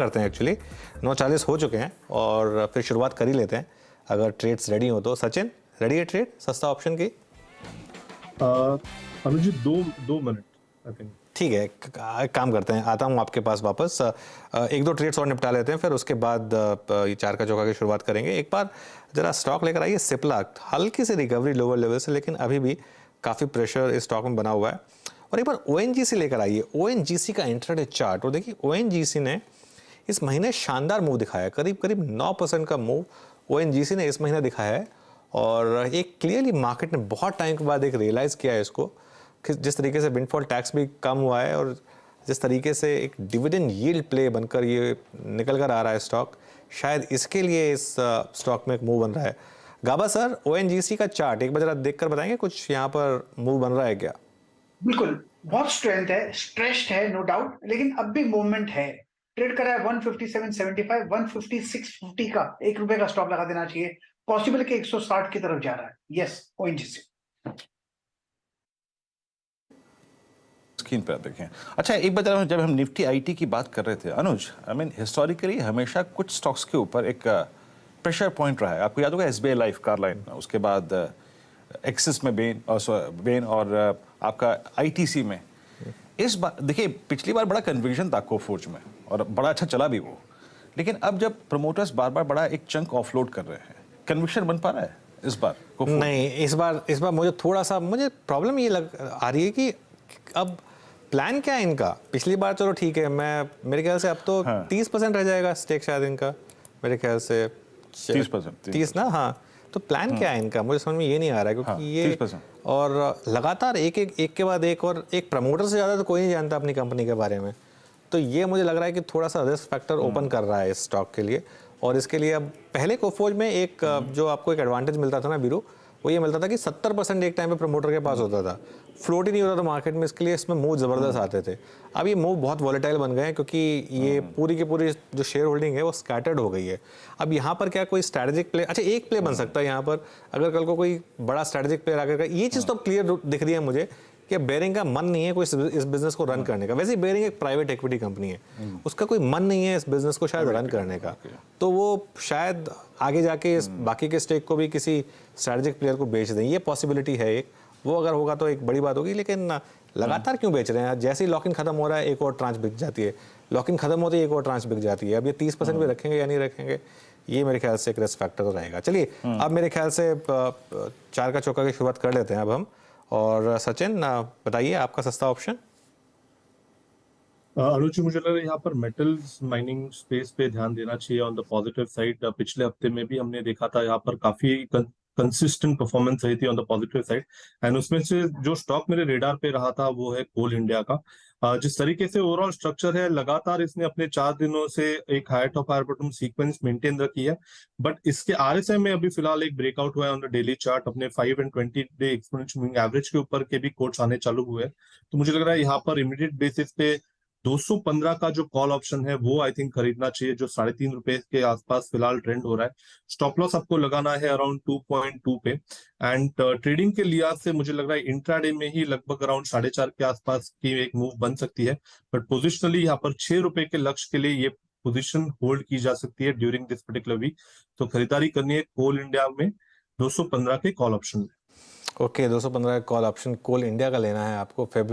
करते हैं एक्चुअली 9:40 हो चुके हैं और फिर शुरुआत कर ही लेते हैं अगर ट्रेड्स रेडी हो तो। सचिन, रेडी है ट्रेड सस्ता ऑप्शन की? अनुज जी, दो मिनट आई थिंक। ठीक है, एक काम करते हैं, आता हूँ आपके पास वापस। एक दो ट्रेड्स और निपटा लेते हैं, फिर उसके बाद ये चार का चौका की शुरुआत करेंगे। एक बार जरा स्टॉक लेकर आइए सिप्ला। हल्की सी रिकवरी लोअर लेवल से, लेकिन अभी भी काफ़ी प्रेशर इस स्टॉक में बना हुआ है। और एक बार ओएनजीसी लेकर आइए, ओएनजीसी का इंट्राडे चार्ट। और देखिए ओएनजीसी ने इस महीने शानदार मूव दिखाया है, करीब करीब 9% का मूव ओएनजीसी ने इस महीने दिखाया है। और एक क्लियरली मार्केट ने बहुत टाइम के बाद एक रियलाइज़ किया है इसको कि जिस तरीके से विंडफॉल टैक्स भी कम हुआ है और जिस तरीके से एक डिविडेंड यील्ड प्ले बनकर ये निकल कर आ रहा है स्टॉक, शायद इसके लिए इस स्टॉक में एक मूव बन रहा है। गाबा सर, ओएनजीसी का चार्ट एक बार जरा देखकर बताएंगे, कुछ यहाँ पर मूव बन रहा है क्या? बिल्कुल, बहुत स्ट्रेंथ है, स्ट्रेच्ड है नो डाउट, लेकिन अब भी मूवमेंट है। ट्रेड करा है 157.75, 156.50 का ₹1 का स्टॉप लगा देना चाहिए। पॉसिबल कि 160 की तरफ जा रहा है। यस, ओएनजीसी स्क्रीन पर देखें। अच्छा, एक बात जब हम निफ्टी आईटी की बात कर रहे थे अनुज, आई मीन हिस्टोरिकली हमेशा कुछ स्टॉक्स के ऊपर एक प्रेशर पॉइंट रहा है। आपको याद होगा एसबीआई लाइफ, कारलाइन, उसके बाद एक्सिस में बेन और आपका आईटीसी में। इस बार देखिए, पिछली बार बड़ा कन्विक्शन था कोफोर्ज में और बड़ा अच्छा चला भी वो, लेकिन अब जब प्रमोटर्स बार बार बड़ा एक चंक ऑफलोड कर रहे हैं, कन्विक्शन बन पा रहा है इस बार? नहीं, इस बार मुझे थोड़ा सा प्रॉब्लम ये लग आ रही है कि अब प्लान क्या है इनका। पिछली बार चलो ठीक है, मेरे ख्याल से अब तो 30% रह जाएगा स्टेक शायद इनका, मेरे ख्याल से 30 ना। हाँ, तो प्लान क्या है इनका, मुझे समझ में ये नहीं आ रहा है, क्योंकि ये 30%। और लगातार एक के बाद एक, और एक प्रमोटर से ज़्यादा तो कोई नहीं जानता अपनी कंपनी के बारे में। तो ये मुझे लग रहा है कि थोड़ा सा रिस्क फैक्टर ओपन कर रहा है इस स्टॉक के लिए। और इसके लिए अब पहले कोफोर्ज में एक जो आपको एक एडवांटेज मिलता था ना बीरू, वो ये मिलता था कि 70% एक टाइम पे प्रमोटर के पास होता था, फ्लोट ही नहीं होता था मार्केट में। इसके लिए इसमें मूव ज़बरदस्त आते थे। अब ये मूव बहुत वॉलेटाइल बन गए हैं, क्योंकि ये पूरी की पूरी जो शेयर होल्डिंग है वो स्कैटर्ड हो गई है। अब यहाँ पर क्या कोई स्ट्रैटेजिक प्ले, अच्छा एक प्ले बन सकता है यहाँ पर, अगर कल को कोई बड़ा स्ट्रैटेजिक प्लेयर आकर, ये चीज़ तो क्लियर दिख रही है मुझे कि बेरिंग का मन नहीं है कोई इस बिजनेस को रन करने का। वैसे ही बेरिंग एक प्राइवेट इक्विटी कंपनी है, उसका कोई मन नहीं है इस बिजनेस को शायद रन करने का। तो वो शायद आगे जाके इस बाकी के स्टेक को भी किसी स्ट्रैटेजिक प्लेयर को बेच दें, ये पॉसिबिलिटी है एक। वो अगर होगा तो एक बड़ी बात होगी, लेकिन लगातार क्यों बेच रहे हैं? जैसे ही लॉक इन खत्म हो रहा है एक और ट्रांच बिक जाती है, लॉक इन खत्म होती है एक और ट्रांच बिक जाती है। अब ये 30% भी रखेंगे या नहीं रखेंगे, ये मेरे ख्याल से एक रिस्क फैक्टर रहेगा। चलिए अब मेरे ख्याल से चार का चौका की शुरुआत कर लेते हैं अब हम। और सचिन बताइए आपका सस्ता ऑप्शन। अनुज जी, मुझे लग रहा है यहाँ पर मेटल्स माइनिंग स्पेस पे ध्यान देना चाहिए ऑन द पॉजिटिव साइड। पिछले हफ्ते में भी हमने देखा था यहाँ पर काफी कंसिस्टेंट परफॉर्मेंस रही थी on the positive side. And उसमें से जो स्टॉक मेरे रेडार पे रहा था वो है कोल इंडिया का। जिस तरीके से ओवरऑल स्ट्रक्चर है, लगातार इसने अपने 4 दिनों से एक higher top higher bottom sequence maintain रखी है। बट इसके आरएसआई में अभी फिलहाल एक ब्रेकआउट हुआ है ऑन द डेली चार्ट। अपने 5 and 20 day exponential moving average के ऊपर के भी कोट्स आने चालू हुए हैं। तो मुझे लग रहा है यहाँ पर इमीडिएट बेसिस पे 215 का जो कॉल ऑप्शन है वो आई थिंक खरीदना चाहिए, जो ₹3.5 के आसपास फिलहाल ट्रेंड हो रहा है। स्टॉप लॉस आपको लगाना है अराउंड 2.2 पे। एंड ट्रेडिंग के लिहाज से मुझे लग रहा है इंट्राडे में ही लगभग अराउंड 4.5 के आसपास की एक मूव बन सकती है। बट पोजिशनली यहाँ पर ₹6 के लक्ष्य के लिए ये पोजिशन होल्ड की जा सकती है ड्यूरिंग दिस पर्टिकुलर वीक। तो खरीदारी करनी है कोल इंडिया में 215 के कॉल ऑप्शन में। ओके, 215 का कॉल ऑप्शन कोल इंडिया का लेना है आपको। फेब्रुअरी